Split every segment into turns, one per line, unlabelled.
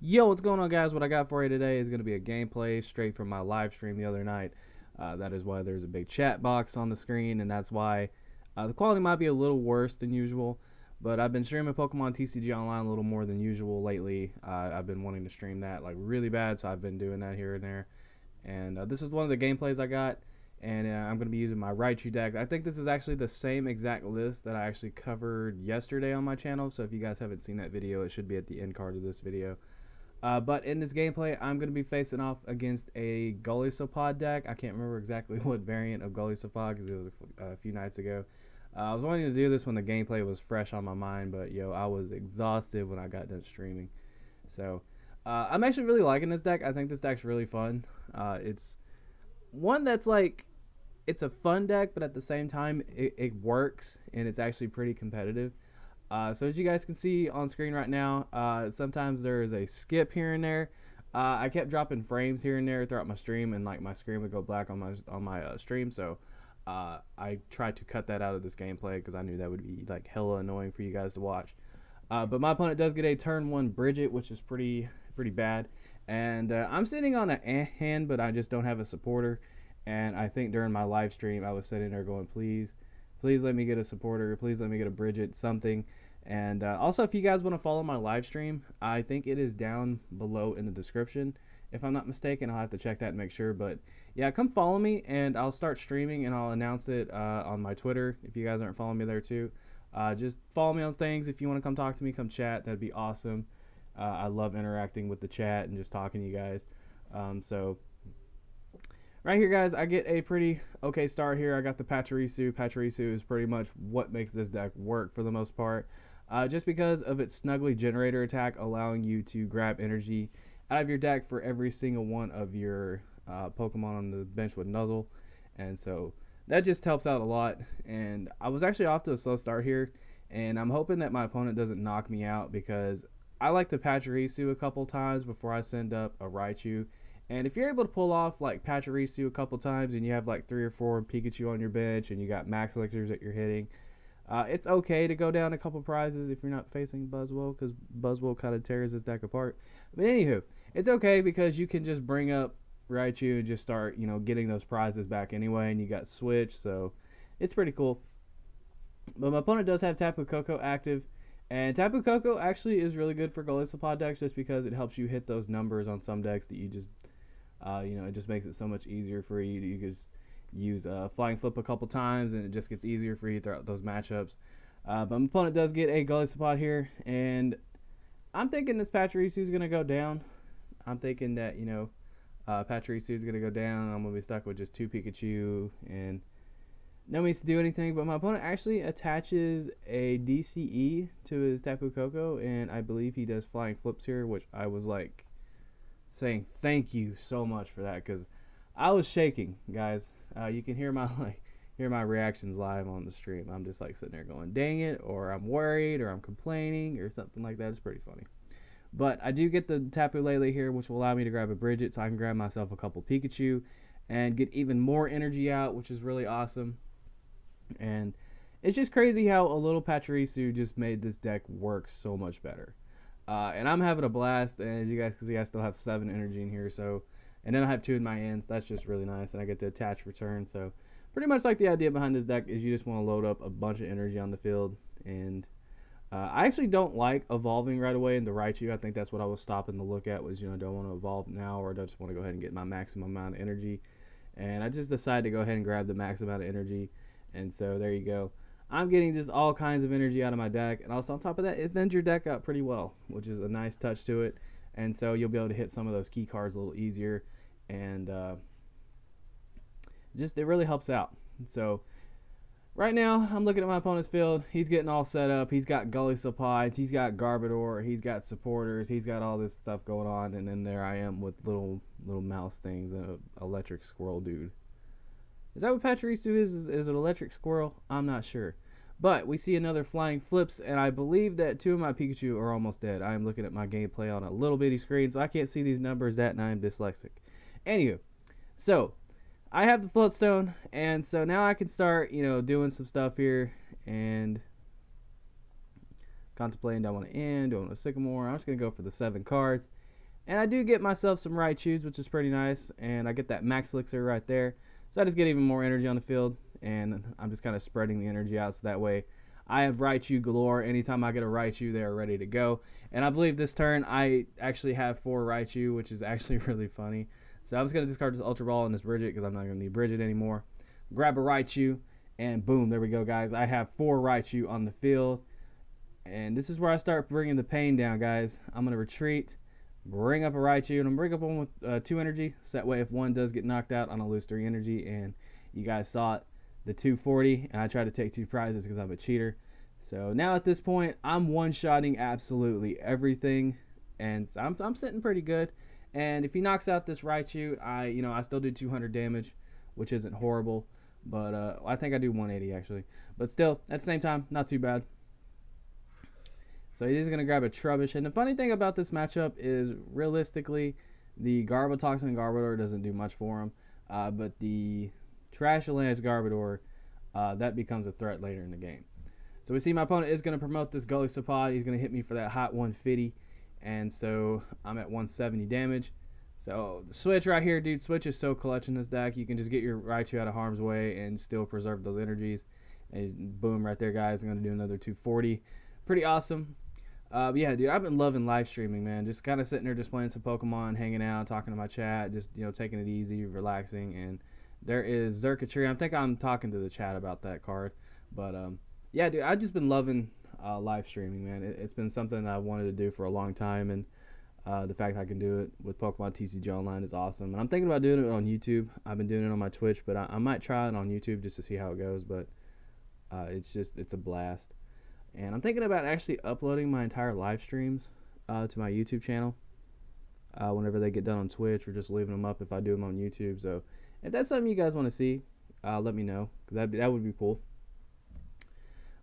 Yo, what's going on, guys? What I got for you today is going to be a gameplay straight from my live stream the other night. That is why there's a big chat box on the screen, and that's why the quality might be a little worse than usual. But I've been streaming Pokemon TCG Online a little more than usual lately. I've been wanting to stream that like really bad, so I've been doing that here and there. And this is one of the gameplays I got, and I'm going to be using my Raichu deck. I think this is actually the same exact list that I actually covered yesterday on my channel, so if you guys haven't seen that video, it should be at the end card of this video. But in this gameplay, I'm going to be facing off against a Golisopod deck. I can't remember exactly what variant of Golisopod because it was a few nights ago. I was wanting to do this when the gameplay was fresh on my mind, but yo, I was exhausted when I got done streaming. So I'm actually really liking this deck. I think this deck's really fun. It's one that's like, it's a fun deck, but at the same time, it works and it's actually pretty competitive. So as you guys can see on screen right now, sometimes there is a skip here and there. I kept dropping frames here and there throughout my stream, and like my screen would go black on my stream. So I tried to cut that out of this gameplay because I knew that would be like hella annoying for you guys to watch. But my opponent does get a turn 1 Bridget, which is pretty bad. And I'm sitting on a hand, but I just don't have a supporter. And I think during my live stream, I was sitting there going, please let me get a supporter, please let me get a Bridget, something. And also, if you guys want to follow my live stream, I think it is down below in the description. If I'm not mistaken, I'll have to check that and make sure. But yeah, come follow me, and I'll start streaming, and I'll announce it on my Twitter if you guys aren't following me there too. Just follow me on things. If you want to come talk to me, come chat. That'd be awesome. I love interacting with the chat and just talking to you guys. So right here, guys, I get a pretty okay start here. I got the Pachirisu. Pachirisu is pretty much what makes this deck work for the most part. Just because of its Snuggly Generator attack, allowing you to grab energy out of your deck for every single one of your Pokemon on the bench with Nuzzle. And so that just helps out a lot. And I was actually off to a slow start here, and I'm hoping that my opponent doesn't knock me out because I like to Pachirisu a couple times before I send up a Raichu. And if you're able to pull off like Pachirisu a couple times and you have like 3 or 4 Pikachu on your bench and you got max elixirs that you're hitting, it's okay to go down a couple prizes if you're not facing Buzzwole, because Buzzwole kind of tears this deck apart. But anywho, it's okay because you can just bring up Raichu and just start, getting those prizes back anyway, and you got Switch, so it's pretty cool. But my opponent does have Tapu Koko active, and Tapu Koko actually is really good for Golisopod decks just because it helps you hit those numbers on some decks that you just, it just makes it so much easier for you. You just use Flying Flip a couple times, and it just gets easier for you throughout those matchups. But my opponent does get a Golisopod here, and I'm thinking this Pachirisu is going to go down. I'm thinking that, Pachirisu is going to go down. I'm going to be stuck with just 2 Pikachu, and no means to do anything. But my opponent actually attaches a DCE to his Tapu Koko, and I believe he does Flying Flips here, which I was like saying thank you so much for that, because I was shaking, guys. You can hear my reactions live on the stream. I'm just like sitting there going, dang it, or I'm worried, or I'm complaining, or something like that. It's pretty funny. But I do get the Tapu Lele here, which will allow me to grab a Bridget, so I can grab myself a couple Pikachu and get even more energy out, which is really awesome. And it's just crazy how a little Pachirisu just made this deck work so much better. And I'm having a blast, and you guys can see I still have 7 energy in here, so, and then I have 2 in my ends. That's just really nice, and I get to attach return. So pretty much like the idea behind this deck is you just want to load up a bunch of energy on the field. And I actually don't like evolving right away into Raichu. I think that's what I was stopping to look at was, don't want to evolve now, or do I just want to go ahead and get my maximum amount of energy. And I just decided to go ahead and grab the max amount of energy. And so there you go. I'm getting just all kinds of energy out of my deck, and also on top of that, it thins your deck out pretty well, which is a nice touch to it. And so you'll be able to hit some of those key cards a little easier, and just it really helps out. So right now, I'm looking at my opponent's field. He's getting all set up. He's got Golisopod, he's got Garbodor, he's got supporters, he's got all this stuff going on, and then there I am with little mouse things and an electric squirrel dude. Is that what Pachirisu is? Is it electric squirrel? I'm not sure. But we see another Flying Flips, and I believe that 2 of my Pikachu are almost dead. I am looking at my gameplay on a little bitty screen, so I can't see these numbers, and I am dyslexic. Anywho, so I have the Floatstone, and so now I can start, doing some stuff here, and contemplating, do I want to end, do I want a Sycamore? I'm just going to go for the 7 cards. And I do get myself some Raichus, which is pretty nice. And I get that max elixir right there. So I just get even more energy on the field. And I'm just kind of spreading the energy out so that way I have Raichu galore. Anytime I get a Raichu, they are ready to go. And I believe this turn I actually have 4 Raichu, which is actually really funny. So I'm just going to discard this Ultra Ball and this Bridget because I'm not going to need Bridget anymore. Grab a Raichu, and boom, there we go, guys. I have 4 Raichu on the field. And this is where I start bringing the pain down, guys. I'm going to retreat, bring up a Raichu, and I'm going to bring up one with 2 energy. So that way if one does get knocked out, I'm going to lose 3 energy. And you guys saw it, the 240, and I tried to take 2 prizes because I'm a cheater. So now at this point, I'm one-shotting absolutely everything, and I'm sitting pretty good. And if he knocks out this Raichu, I still do 200 damage, which isn't horrible. But I think I do 180 actually. But still, at the same time, not too bad. So he's going to grab a Trubbish. And the funny thing about this matchup is, realistically, the Garbotoxin Garbodor doesn't do much for him. But the Trashalanche Garbodor, that becomes a threat later in the game. So we see my opponent is going to promote this Golisopod. He's going to hit me for that hot 150. And so I'm at 170 damage. So the switch right here, dude. Switch is so clutch in this deck. You can just get your Raichu out of harm's way and still preserve those energies. And boom, right there, guys. I'm going to do another 240. Pretty awesome. But yeah, dude, I've been loving live streaming, man. Just kind of sitting there, just playing some Pokemon, hanging out, talking to my chat, just taking it easy, relaxing. And there is Zerkatry. I think I'm talking to the chat about that card. But yeah, dude, I've just been loving live streaming, man. It's been something that I wanted to do for a long time, and the fact I can do it with Pokemon Tcgo Online is awesome. And I'm thinking about doing it on YouTube. I've been doing it on my Twitch, but I might try it on YouTube just to see how it goes. But it's a blast. And I'm thinking about actually uploading my entire live streams to my YouTube channel whenever they get done on Twitch, or just leaving them up if I do them on YouTube. So if that's something you guys want to see, let me know, because that would be cool.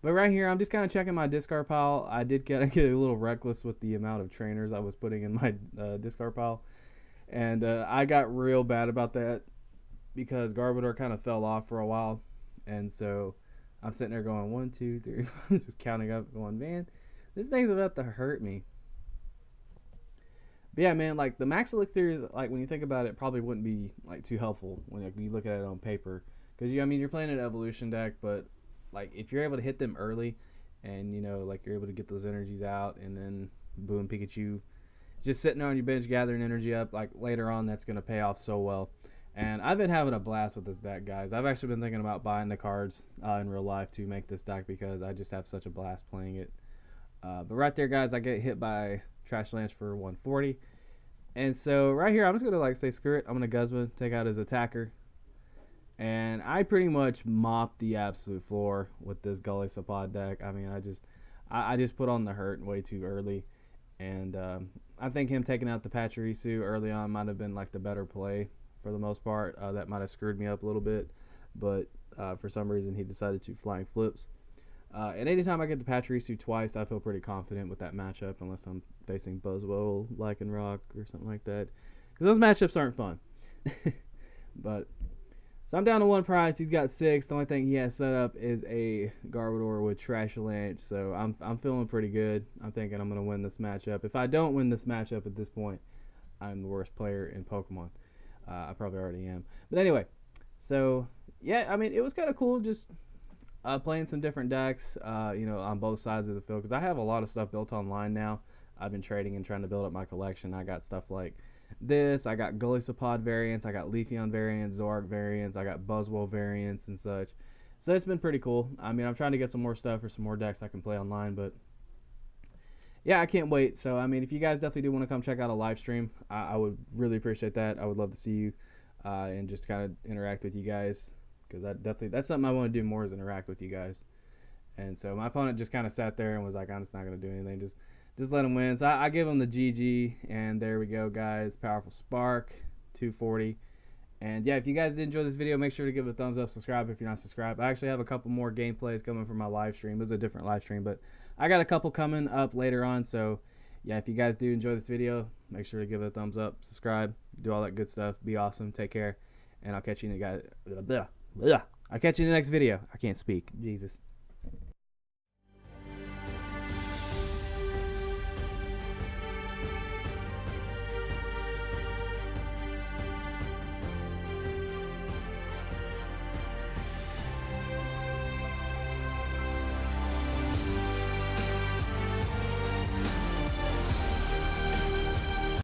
But right here, I'm just kind of checking my discard pile. I did get a little reckless with the amount of trainers I was putting in my discard pile. And I got real bad about that because Garbodor kind of fell off for a while. And so I'm sitting there going 1, 2, 3. I'm just counting up, going, man, this thing's about to hurt me. But yeah, man, like the max elixirs, like when you think about it, probably wouldn't be like too helpful when you look at it on paper. Because you're playing an evolution deck, but like if you're able to hit them early, and like you're able to get those energies out, and then boom, Pikachu just sitting there on your bench gathering energy up, like later on, that's gonna pay off so well. And I've been having a blast with this deck, guys. I've actually been thinking about buying the cards in real life to make this deck because I just have such a blast playing it. But right there, guys, I get hit by Trashalanche for 140. And so right here, I'm just going to say, screw it. I'm going to Guzma, take out his attacker. And I pretty much mopped the absolute floor with this Golisopod deck. I mean, I just put on the hurt way too early. And I think him taking out the Pachirisu early on might have been like the better play. For the most part, that might have screwed me up a little bit, but for some reason he decided to flying flips. And anytime I get the Pachirisu twice, I feel pretty confident with that matchup, unless I'm facing Buzzwole, Lycanroc, or something like that, because those matchups aren't fun. But so I'm down to 1 prize. He's got 6. The only thing he has set up is a Garbodor with Trashalanche, so I'm feeling pretty good. I'm thinking I'm gonna win this matchup. If I don't win this matchup at this point, I'm the worst player in Pokemon. I probably already am. But anyway, so yeah, I mean, it was kind of cool just playing some different decks, on both sides of the field, because I have a lot of stuff built online now. I've been trading and trying to build up my collection. I got stuff like this. I got Golisopod variants. I got Leafeon variants, Zoroark variants. I got Buzzwole variants and such. So it's been pretty cool. I mean, I'm trying to get some more stuff for some more decks I can play online, but yeah, I can't wait. So, I mean, if you guys definitely do want to come check out a live stream, I would really appreciate that. I would love to see you and just kind of interact with you guys, because that's something I want to do more, is interact with you guys. And so my opponent just kind of sat there and was like, I'm just not going to do anything. Just let him win. So I give him the GG, and there we go, guys. Powerful Spark, 240. And yeah, if you guys did enjoy this video, make sure to give it a thumbs up, subscribe if you're not subscribed. I actually have a couple more gameplays coming from my live stream. It was a different live stream, but I got a couple coming up later on. So yeah, if you guys do enjoy this video, make sure to give it a thumbs up, subscribe, do all that good stuff. Be awesome. Take care. And I'll catch you in the next video. I can't speak. Jesus.